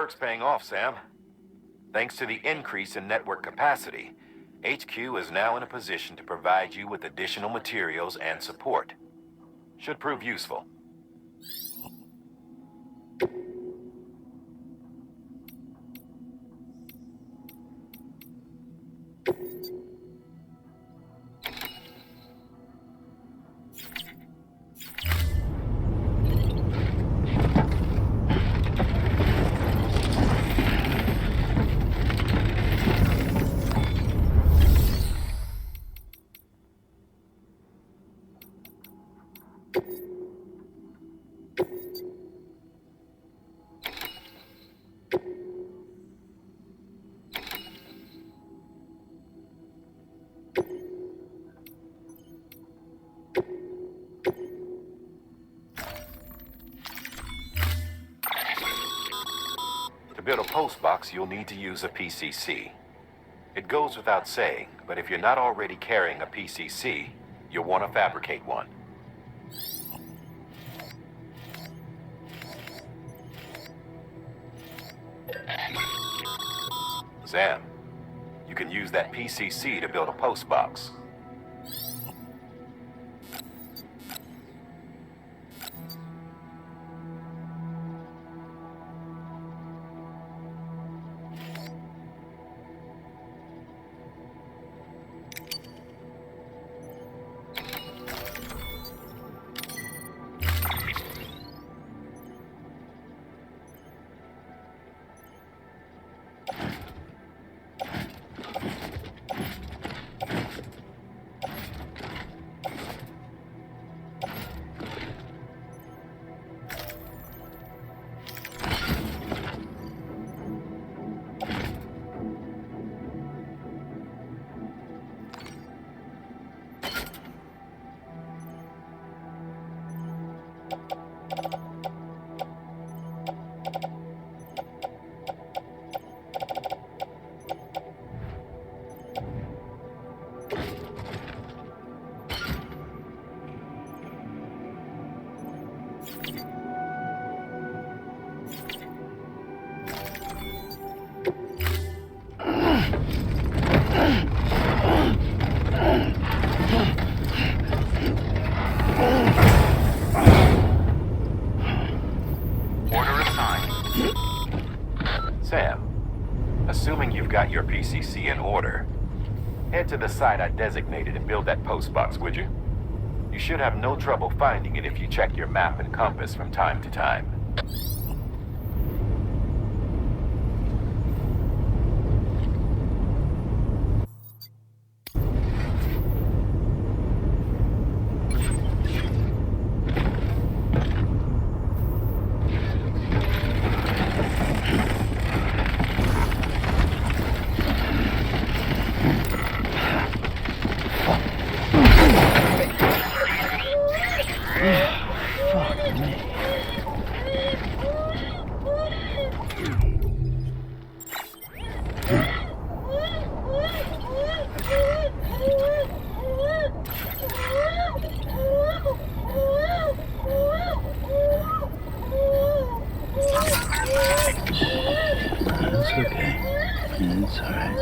work's paying off, Sam. Thanks to the increase in network capacity, HQ is now in a position to provide you with additional materials and support. Should prove useful. To build a post box, you'll need to use a PCC. It goes without saying, but if you're not already carrying a PCC, you'll want to fabricate one. Sam, you can use that PCC to build a post box. Assuming you've got your PCC in order, head to the site I designated and build that post box, would you? You should have no trouble finding it if you check your map and compass from time to time. It's alright.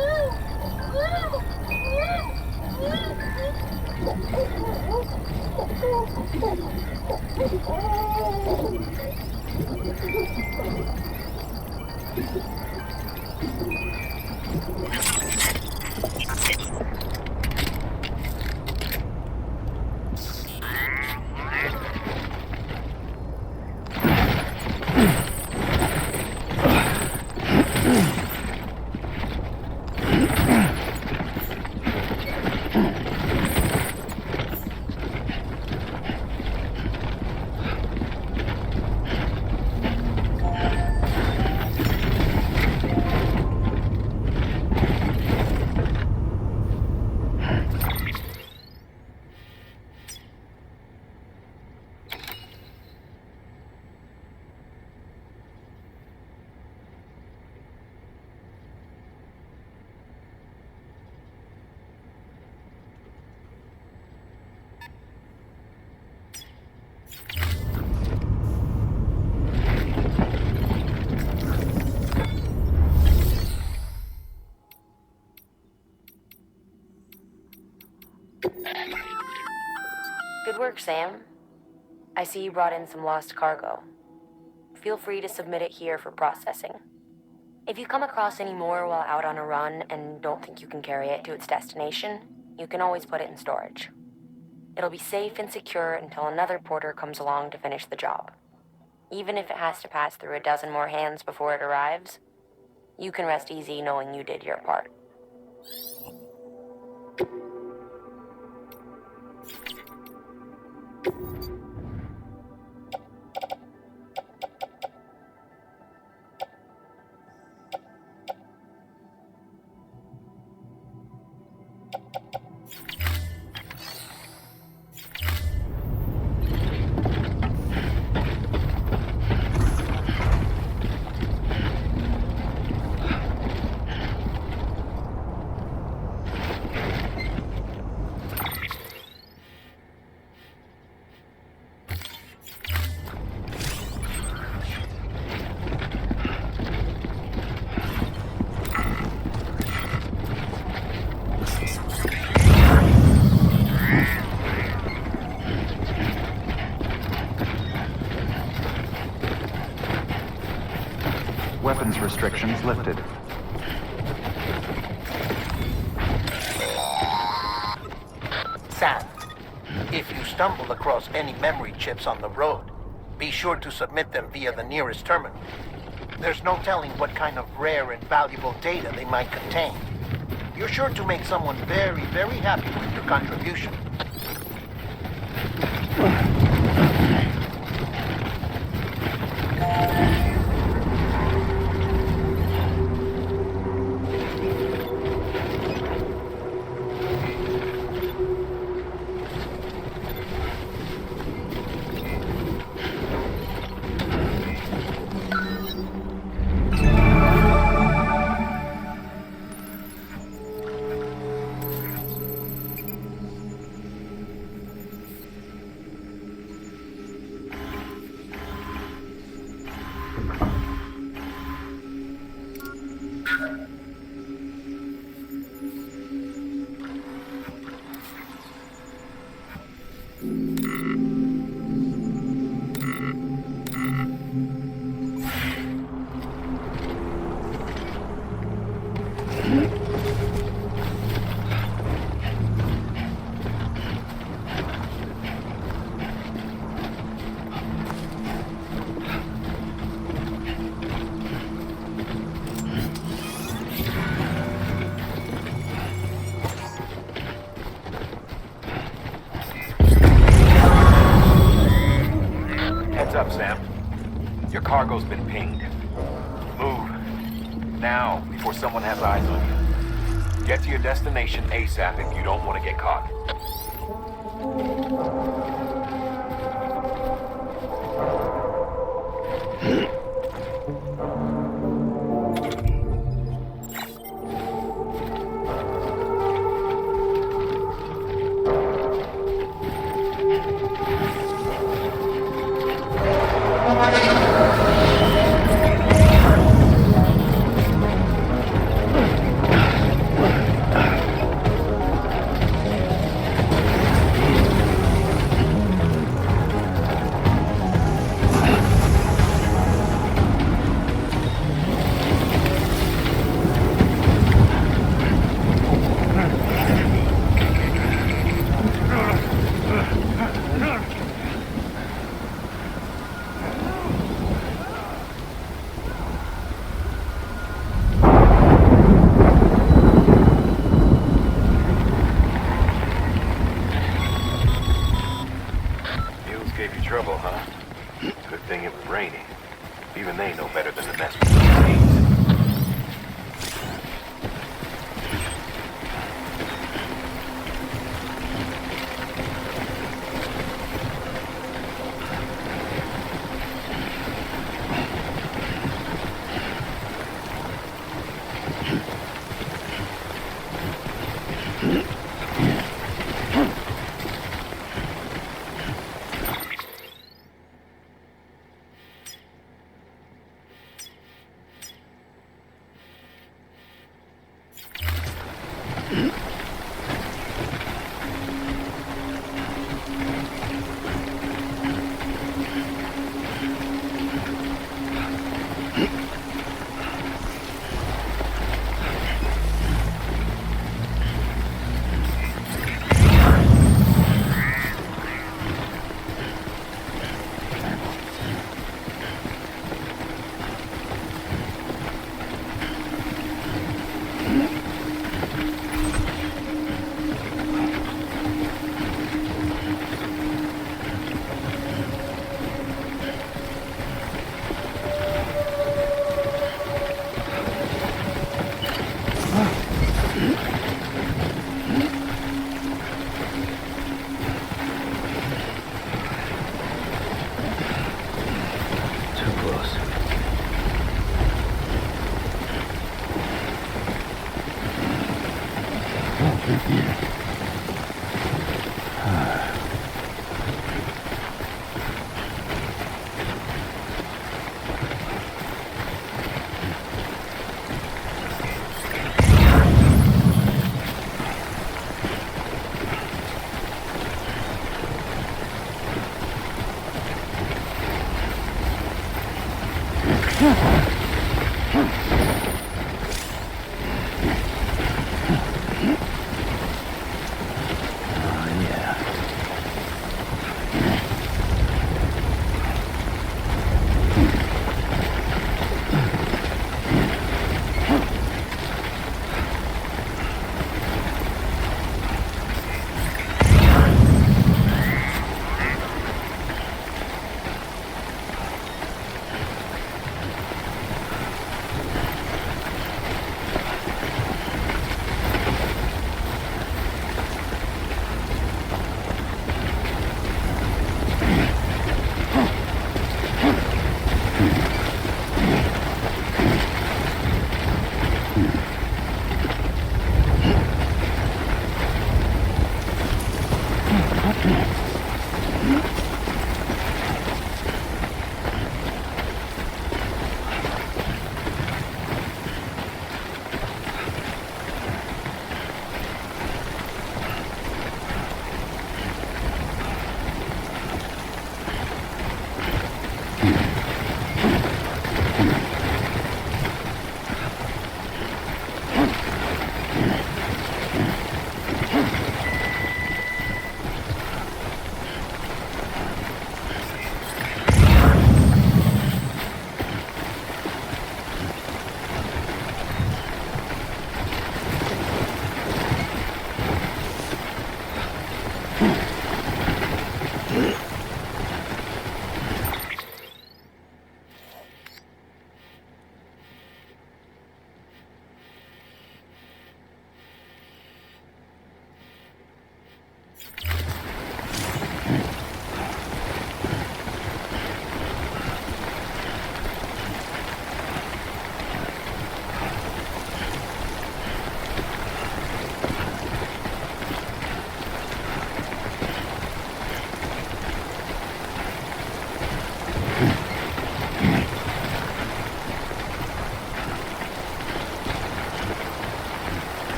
Good work, Sam. I see you brought in some lost cargo. Feel free to submit it here for processing. If you come across any more while out on a run and don't think you can carry it to its destination, you can always put it in storage. It'll be safe and secure until another porter comes along to finish the job. Even if it has to pass through a dozen more hands before it arrives, you can rest easy knowing you did your part. Weapons restrictions lifted. Sam, if you stumble across any memory chips on the road, be sure to submit them via the nearest terminal. There's no telling what kind of rare and valuable data they might contain. You're sure to make someone very, very happy with your contribution. Up, Sam. Your cargo's been pinged. Move. Now, before someone has eyes on you. Get to your destination ASAP if you don't want to get caught. Trouble, huh? Good thing it was raining. Even they know better than to mess with these.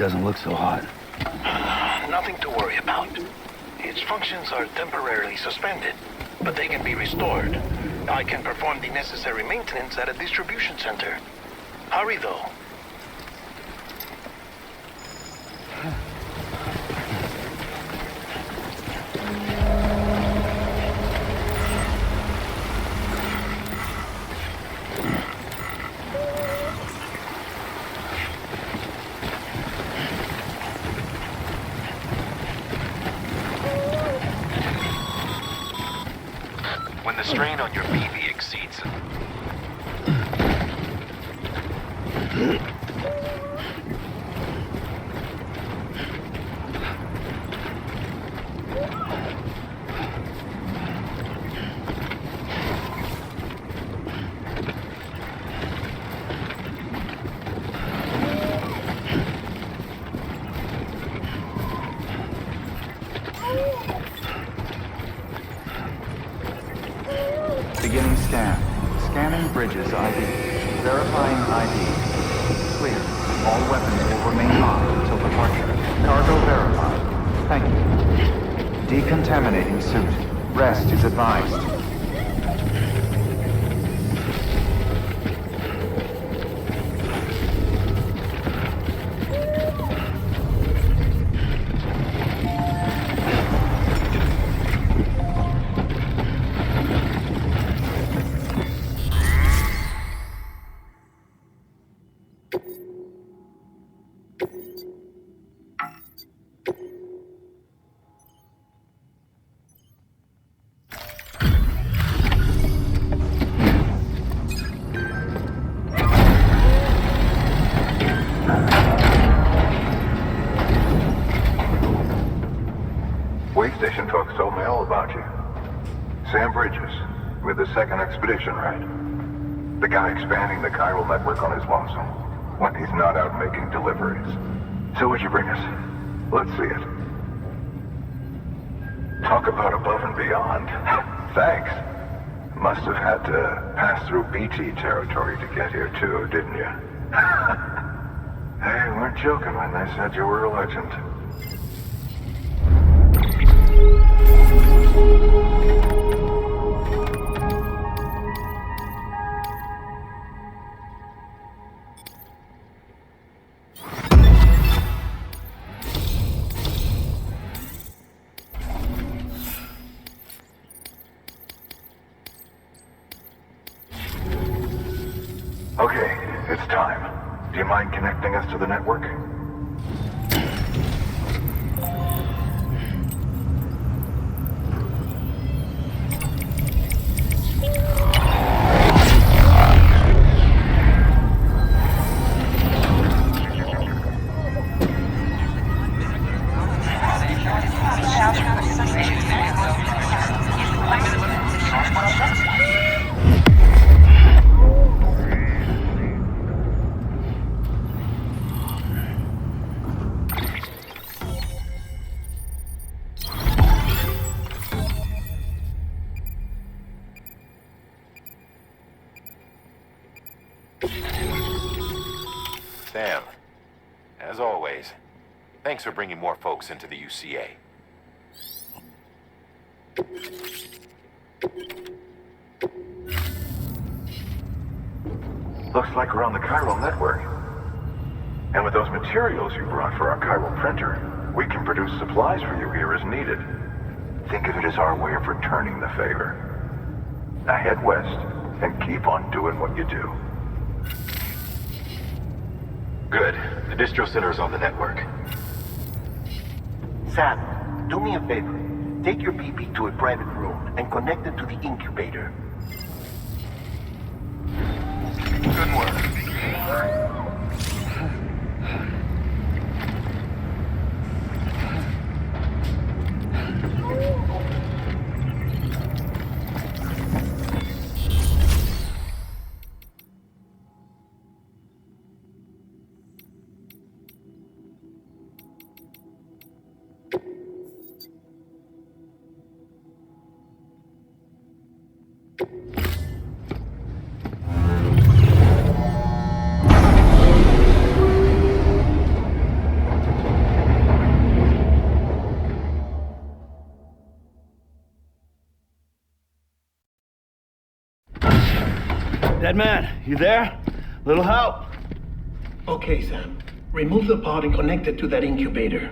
doesn't look so hot. Nothing to worry about. Its functions are temporarily suspended, but they can be restored. I can perform the necessary maintenance at a distribution center. Hurry, though. When the strain on your BB exceeds... Beginning scan. Scanning bridges ID. Verifying ID. Clear. All weapons will remain on until departure. Cargo verified. Thank you. Decontaminating suit. Rest is advised. Way station folks told me all about you. Sam Bridges, with the second expedition, right? The guy expanding the chiral network on his lonesome, when he's not out making deliveries. So what'd you bring us? Let's see it. Talk about above and beyond. Thanks. Must have had to pass through BT territory to get here too, didn't you? They weren't joking when they said you were a legend. Okay, it's time. Do you mind connecting us to the network? Sam, as always, thanks for bringing more folks into the UCA. Looks like we're on the chiral network. And with those materials you brought for our chiral printer, we can produce supplies for you here as needed. Think of it as our way of returning the favor. Now head west and keep on doing what you do. Good. The distro center's on the network. Sam, do me a favor. Take your BB to a private room and connect it to the incubator. Good work. Dead man, you there? Little help? Okay, Sam. Remove the pod and connect it to that incubator.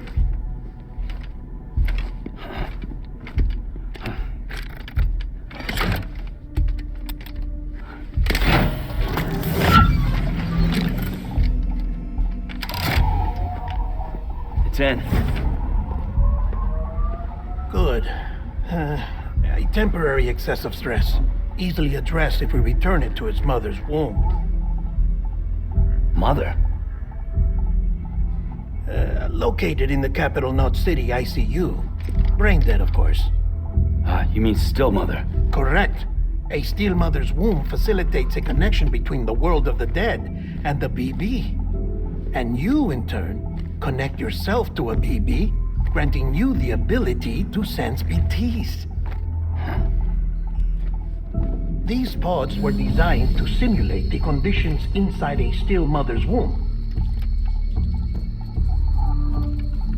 It's in. Good. A temporary excessive stress. Easily addressed if we return it to its mother's womb. Mother? Located in the capital Knot City ICU. Brain dead, of course. You mean still mother? Correct. A still mother's womb facilitates a connection between the world of the dead and the BB. And you, in turn, connect yourself to a BB, granting you the ability to sense BTs. These pods were designed to simulate the conditions inside a still mother's womb.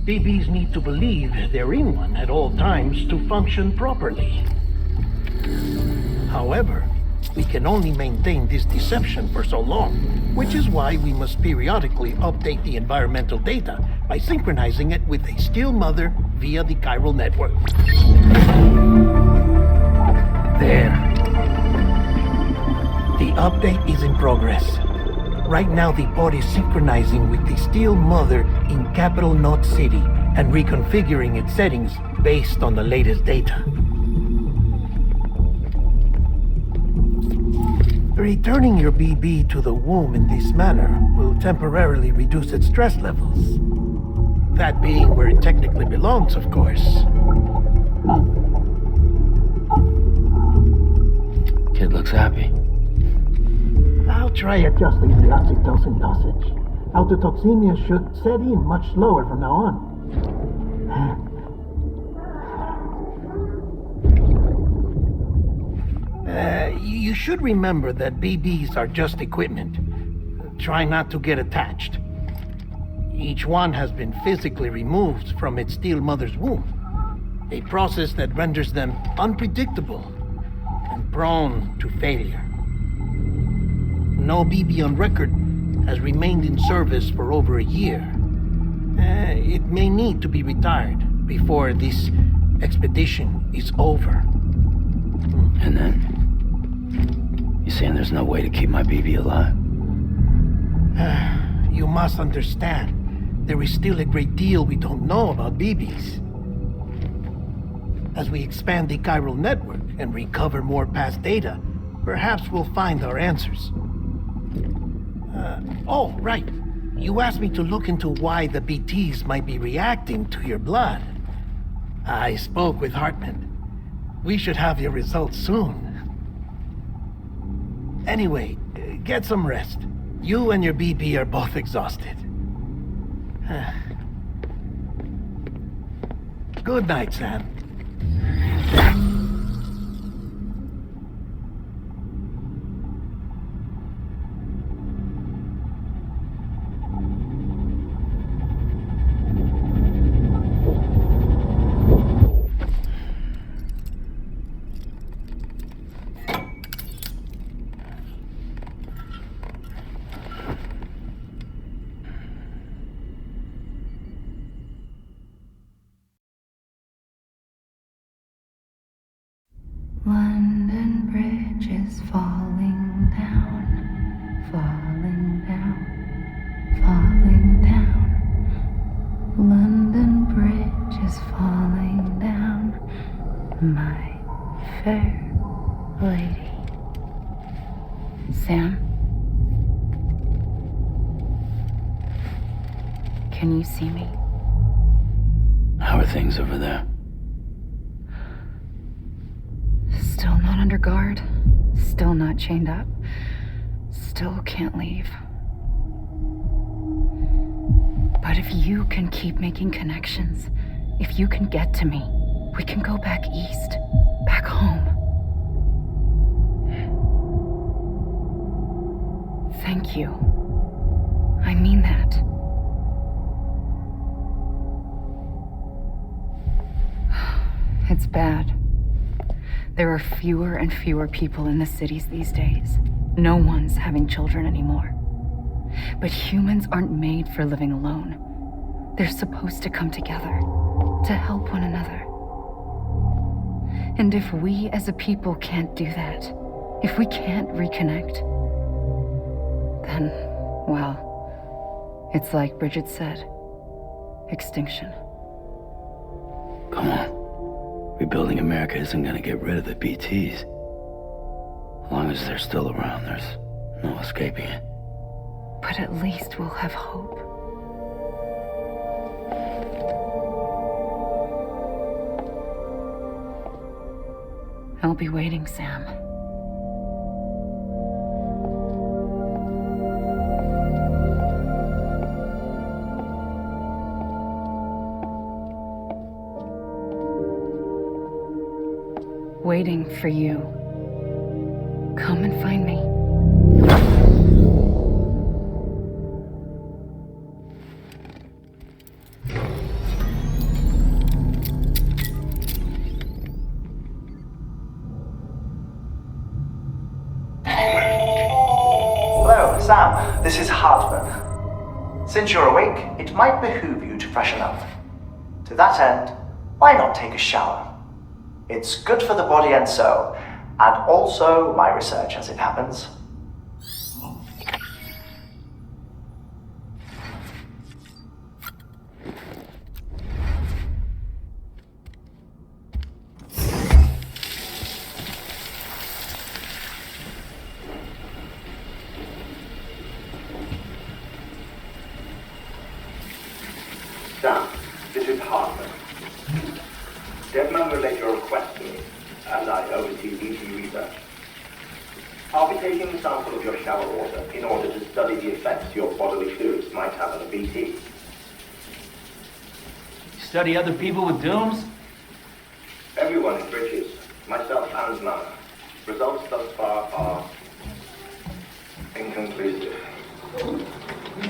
BBs need to believe they're in one at all times to function properly. However, we can only maintain this deception for so long, which is why we must periodically update the environmental data by synchronizing it with a still mother via the chiral network. There. The update is in progress. Right now, the pod is synchronizing with the still mother in capital Knot City and reconfiguring its settings based on the latest data. Returning your BB to the womb in this manner will temporarily reduce its stress levels. That being where it technically belongs, of course. Kid looks happy. I'll try adjusting the oxytocin dosage. Autotoxemia should set in much slower from now on. You should remember that BBs are just equipment. Try not to get attached. Each one has been physically removed from its still mother's womb. A process that renders them unpredictable and prone to failure. No BB on record has remained in service for over a year. It may need to be retired before this expedition is over. And then? You saying there's no way to keep my BB alive? You must understand, there is still a great deal we don't know about BBs. As we expand the chiral network and recover more past data, perhaps we'll find our answers. Oh, right. You asked me to look into why the BTs might be reacting to your blood. I spoke with Hartman. We should have your results soon. Anyway, get some rest. You and your BB are both exhausted. Good night, Sam. London Bridge is falling down, falling down, falling down. London Bridge is falling down, my fair lady. Sam? Can you see me? How are things over there? Still not under guard, still not chained up, still can't leave. But if you can keep making connections, if you can get to me, we can go back east, back home. Thank you. I mean that. It's bad. There are fewer and fewer people in the cities these days. No one's having children anymore. But humans aren't made for living alone. They're supposed to come together, to help one another. And if we as a people can't do that, if we can't reconnect, then, well, it's like Bridget said, extinction. Come on. Rebuilding America isn't gonna get rid of the BTs. As long as they're still around, there's no escaping it. But at least we'll have hope. I'll be waiting, Sam. Waiting for you. Come and find me. Hello, Sam. This is Hartman. Since you're awake, it might behoove you to freshen up. To that end, why not take a shower? It's good for the body and soul, and also my research as it happens. Sam, this is Hartman. Deadman relayed your request to me, and I oversee BT research. I'll be taking a sample of your shower water in order to study the effects your bodily fluids might have on a BT. Study other people with dooms? Everyone in Bridges, myself and Nana. Results thus far are inconclusive.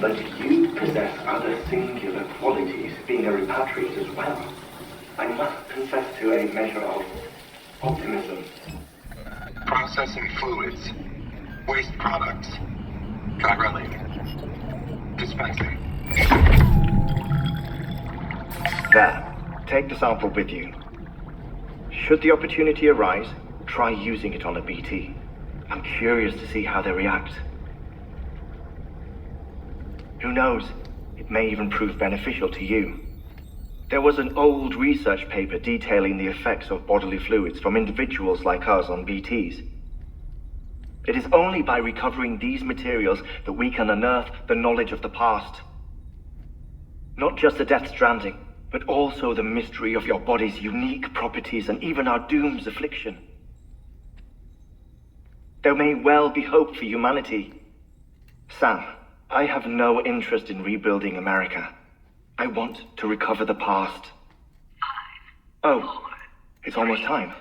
But you possess other singular qualities, being a repatriate as well. I must confess to a measure of optimism. Processing fluids. Waste products. Drug relief. Dispensing. There. Take the sample with you. Should the opportunity arise, try using it on a BT. I'm curious to see how they react. Who knows? It may even prove beneficial to you. There was an old research paper detailing the effects of bodily fluids from individuals like us on BTs. It is only by recovering these materials that we can unearth the knowledge of the past. Not just the Death Stranding, but also the mystery of your body's unique properties and even our doom's affliction. There may well be hope for humanity. Sam, I have no interest in rebuilding America. I want to recover the past. 5, 4, it's almost time. 2,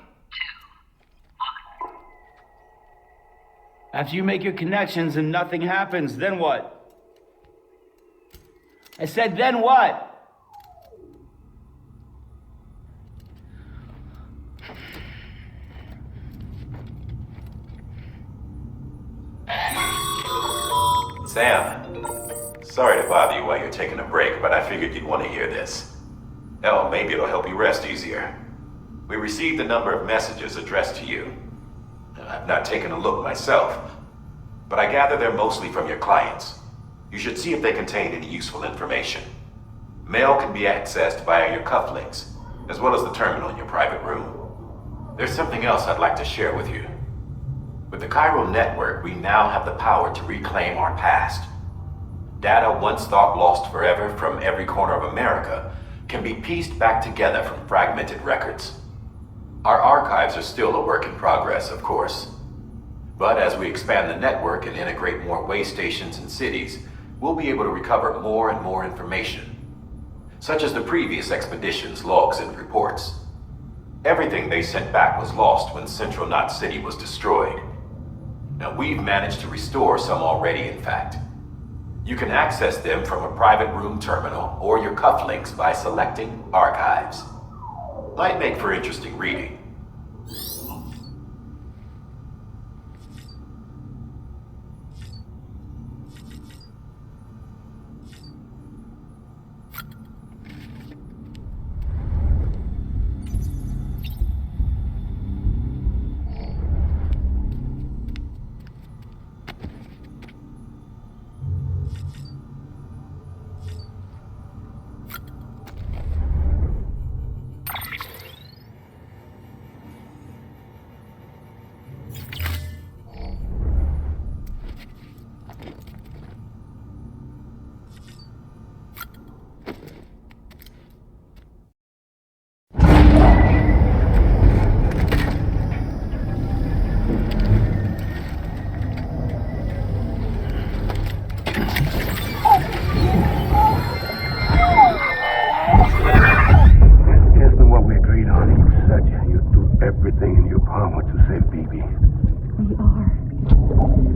1. After you make your connections and nothing happens, then what? I said, then what? Sam, sorry to bother you while you're taking a break, but I figured you'd want to hear this. Hell, maybe it'll help you rest easier. We received a number of messages addressed to you. I've not taken a look myself, but I gather they're mostly from your clients. You should see if they contain any useful information. Mail can be accessed via your cufflinks, as well as the terminal in your private room. There's something else I'd like to share with you. With the Chiral Network, we now have the power to reclaim our past. Data once thought lost forever from every corner of America can be pieced back together from fragmented records. Our archives are still a work in progress, of course. But as we expand the network and integrate more way stations and cities, we'll be able to recover more and more information, such as the previous expedition's logs and reports. Everything they sent back was lost when Central Knot City was destroyed. Now, we've managed to restore some already, in fact. You can access them from a private room terminal or your cufflinks by selecting Archives. Might make for interesting reading. Isn't what we agreed on? You said you'd do everything in your power to save BB. We are.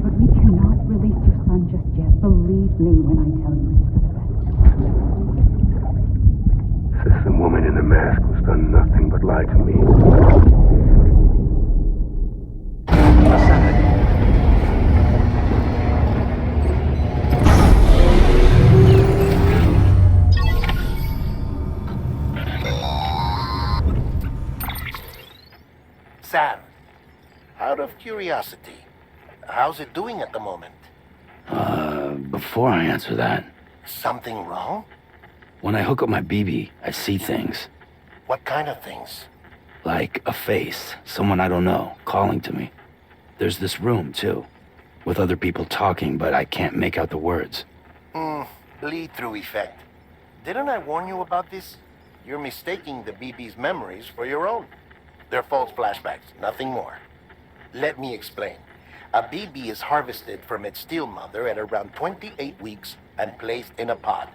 But we cannot release your son just yet. Believe me when I tell you it's for the best. This woman in the mask who's done nothing but lie to me. Sam, out of curiosity, how's it doing at the moment? Before I answer that, Something wrong? when I hook up my BB, I see things. What kind of things? Like a face, someone I don't know, calling to me. There's this room, too, with other people talking, but I can't make out the words. Bleed-through effect. Didn't I warn you about this? You're mistaking the BB's memories for your own. They're false flashbacks, nothing more. Let me explain. A BB is harvested from its steel mother at around 28 weeks and placed in a pod.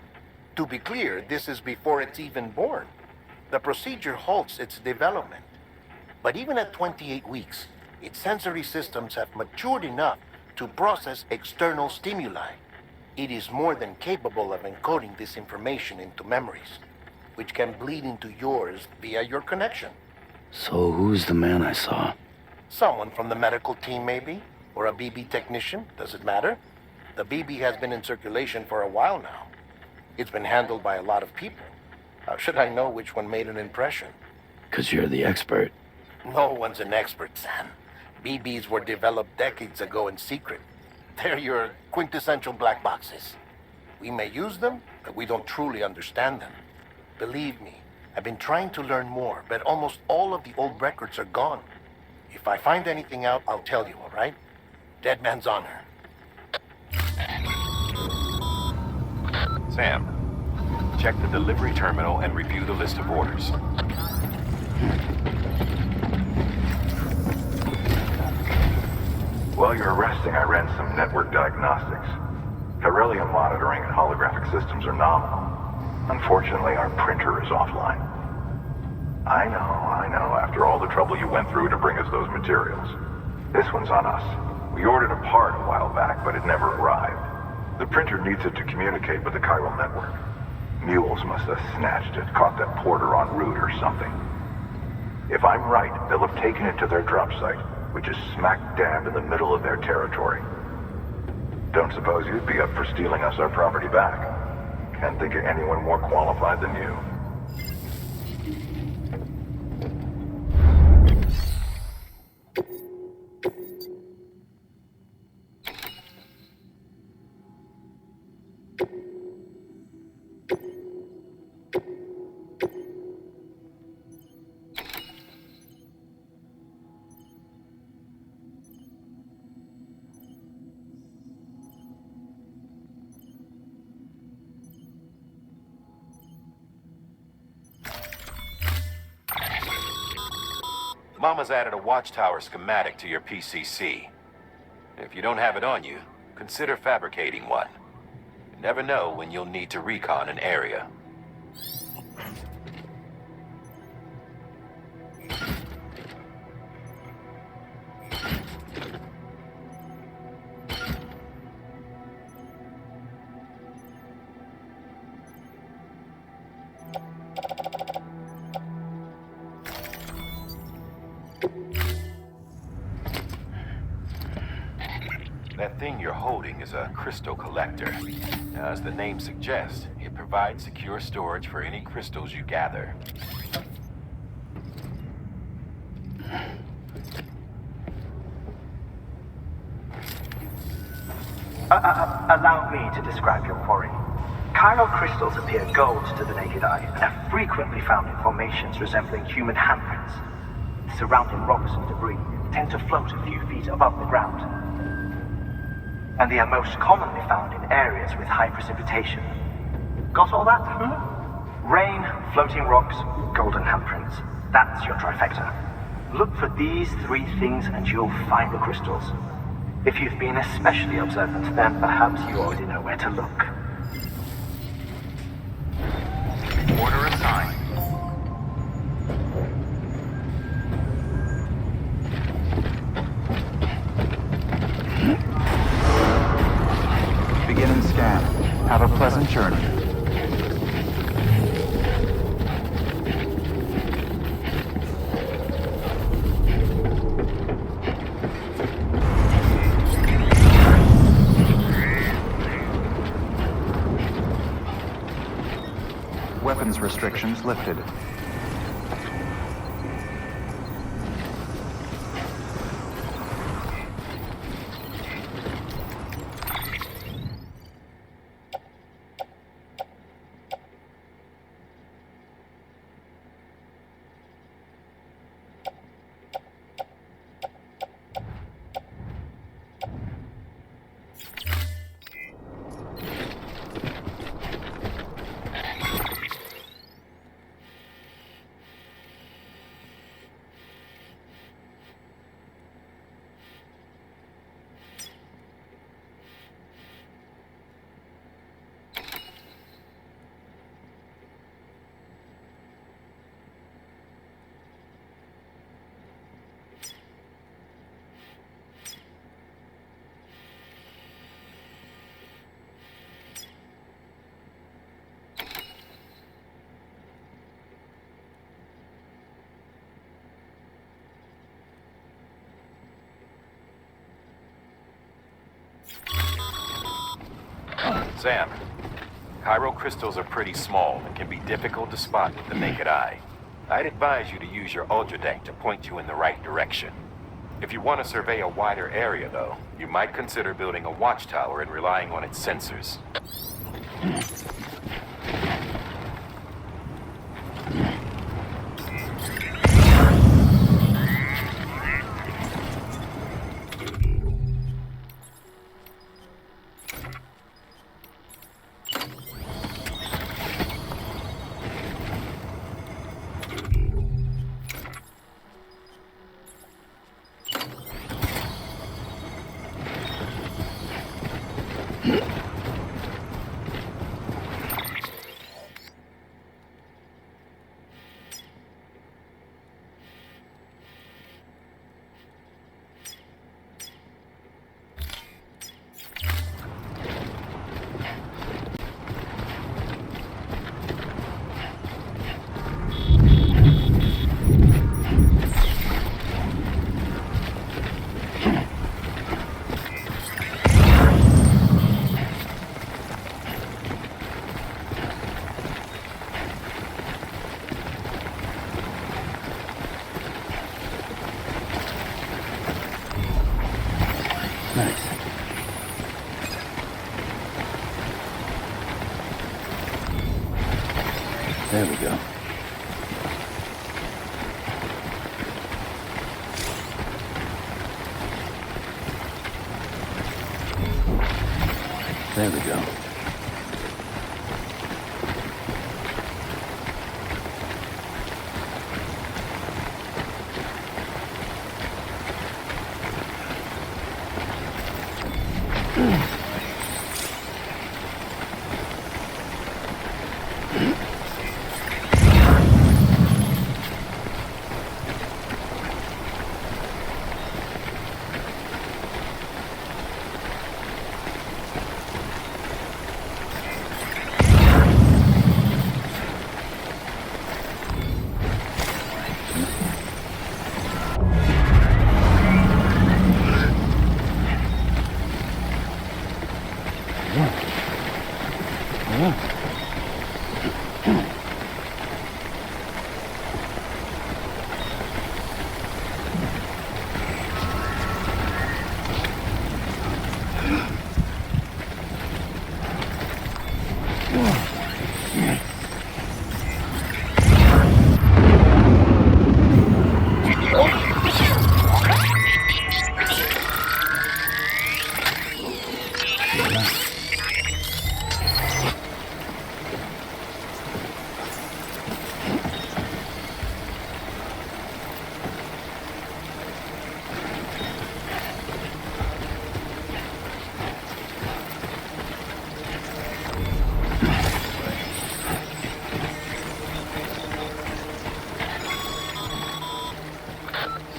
To be clear, this is before it's even born. The procedure halts its development. But even at 28 weeks, its sensory systems have matured enough to process external stimuli. It is more than capable of encoding this information into memories, which can bleed into yours via your connection. So who's the man I saw? Someone from the medical team, maybe? Or a BB technician? Does it matter? The BB has been in circulation for a while now. It's been handled by a lot of people. How should I know which one made an impression? 'Cause you're the expert. No one's an expert, Sam. BBs were developed decades ago in secret. They're your quintessential black boxes. We may use them, but we don't truly understand them. Believe me, I've been trying to learn more, but almost all of the old records are gone. If I find anything out, I'll tell you, all right? Dead man's honor. Sam, check the delivery terminal and review the list of orders. While you're resting, I ran some network diagnostics. Beryllium monitoring and holographic systems are nominal. Unfortunately, our printer is offline. I know, after all the trouble you went through to bring us those materials. This one's on us. We ordered a part a while back, but it never arrived. The printer needs it to communicate with the chiral network. Mules must have snatched it, caught that porter en route or something. If I'm right, they'll have taken it to their drop site, which is smack dab in the middle of their territory. Don't suppose you'd be up for stealing us our property back? Can't think of anyone more qualified than you. Mama's added a watchtower schematic to your PCC. If you don't have it on you, consider fabricating one. You never know when you'll need to recon an area. That thing you're holding is a crystal collector. As the name suggests, it provides secure storage for any crystals you gather. Allow me to describe your quarry. Chiral crystals appear gold to the naked eye and are frequently found in formations resembling human handprints. Surrounding rocks and debris tend to float a few feet above the ground. And they are most commonly found in areas with high precipitation. Got all that? Rain, floating rocks, golden handprints. That's your trifecta. Look for these three things and you'll find the crystals. If you've been especially observant, then perhaps you already know where to look. Order assigned. access restrictions lifted. Sam, chiral crystals are pretty small and can be difficult to spot with the naked eye. I'd advise you to use your ultradeck to point you in the right direction. If you want to survey a wider area, though, you might consider building a watchtower and relying on its sensors. Nice. There we go. There we go.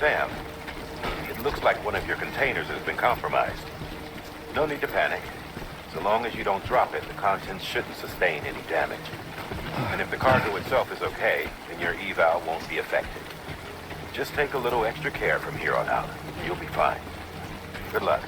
Sam, it looks like one of your containers has been compromised. No need to panic. So long as you don't drop it, the contents shouldn't sustain any damage. And if the cargo itself is okay, then your eval won't be affected. Just take a little extra care from here on out. You'll be fine. Good luck.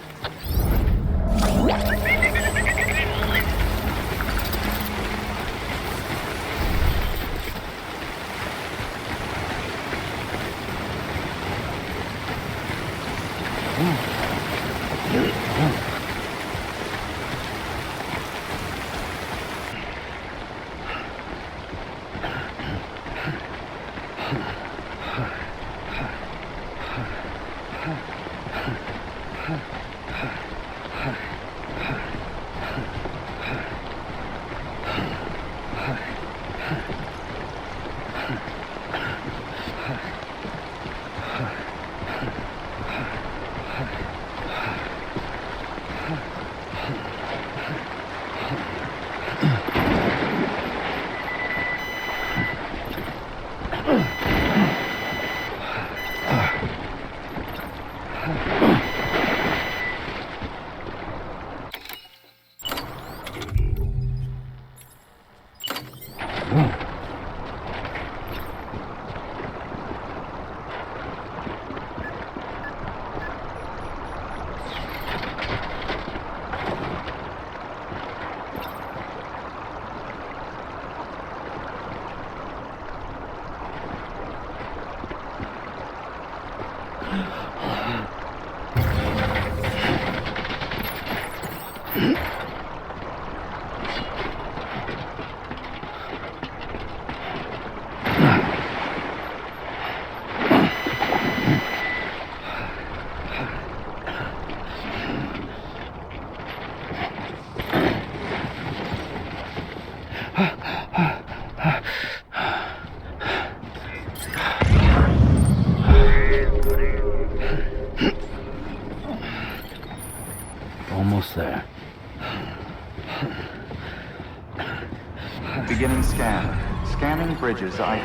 Almost there. Beginning scan. Scanning bridges ID.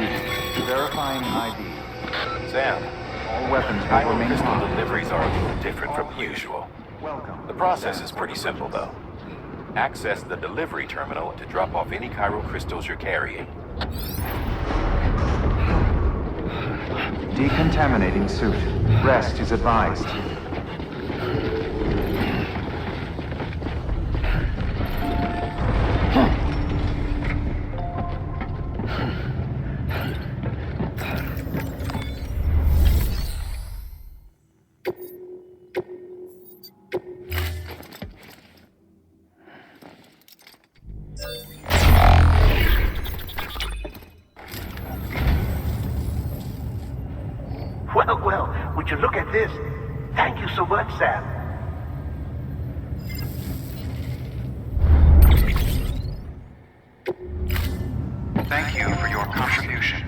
Verifying ID. Sam, All weapons will Chiral remain crystal hot. deliveries are a little different from usual. Welcome. The process is pretty simple, though. Access the delivery terminal to drop off any chiral crystals you're carrying. Decontaminating suit. Rest is advised. Well, would you look at this? Thank you so much, Sam. Thank you for your contribution.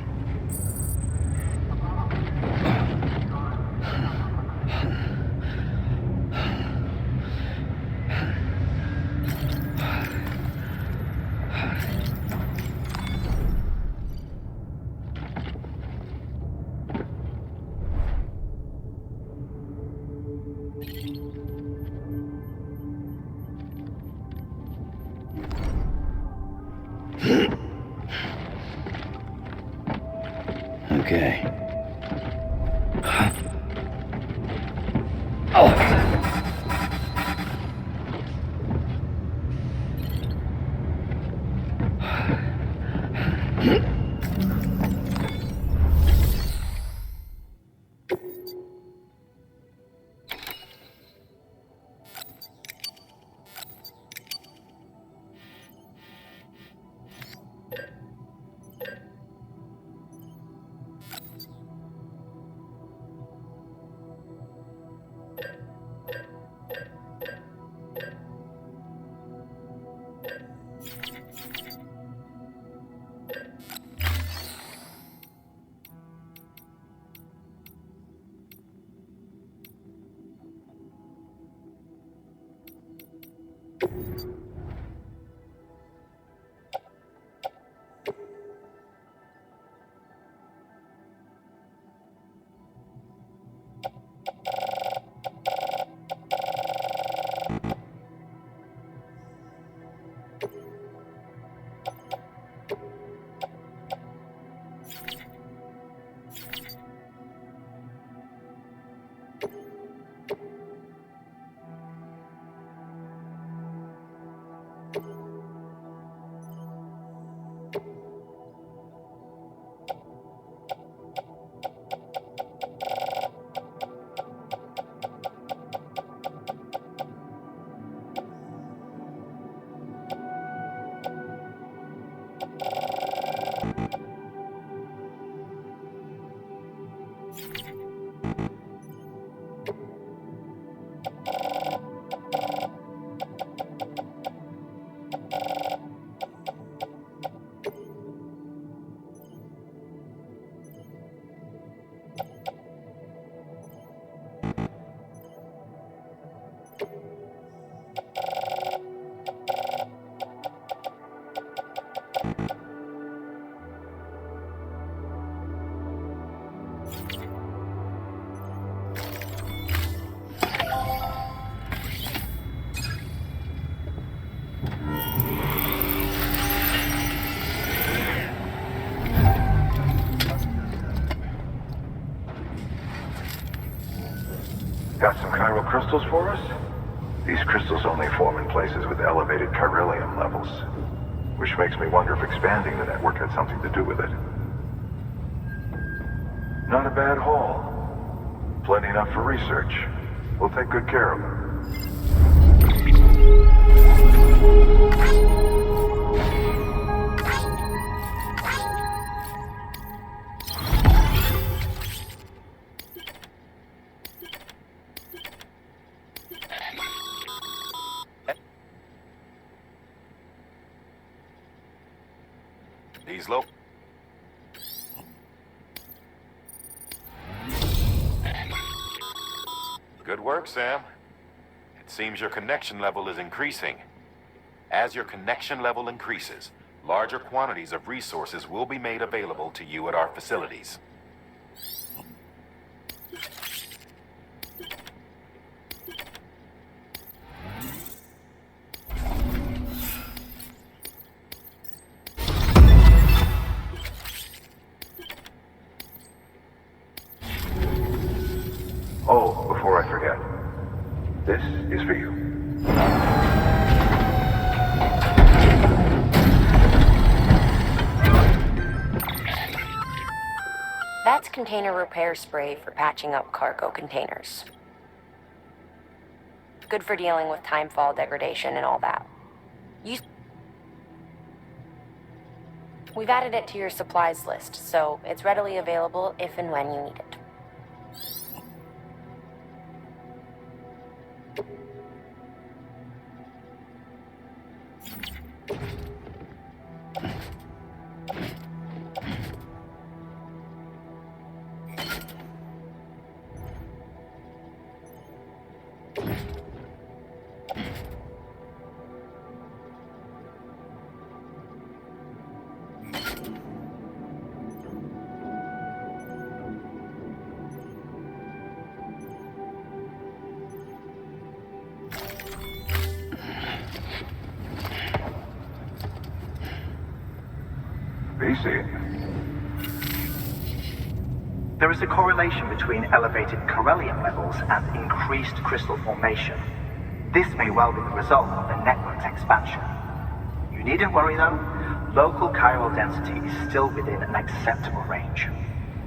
Okay. Got some chiral crystals for us? These crystals only form in places with elevated chiralium levels, which makes me wonder if expanding the network had something to do with it. Not a bad haul. Plenty enough for research. We'll take good care of them. These low. Good work, Sam. It seems your connection level is increasing. As your connection level increases, larger quantities of resources will be made available to you at our facilities. Oh, before I forget, this is for you. That's container repair spray for patching up cargo containers. Good for dealing with timefall degradation and all that. We've added it to your supplies list, so it's readily available if and when you need it. BC. There is a correlation between elevated chiralium levels and increased crystal formation. This may well be the result of the network's expansion. You needn't worry though, local chiral density is still within an acceptable range.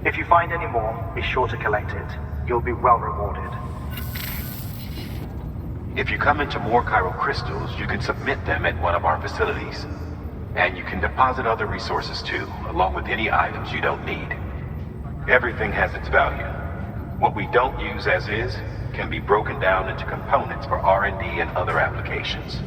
If you find any more, be sure to collect it. You'll be well rewarded. If you come into more chiral crystals, you can submit them at one of our facilities. And you can deposit other resources too, along with any items you don't need. Everything has its value. What we don't use as is can be broken down into components for R&D and other applications.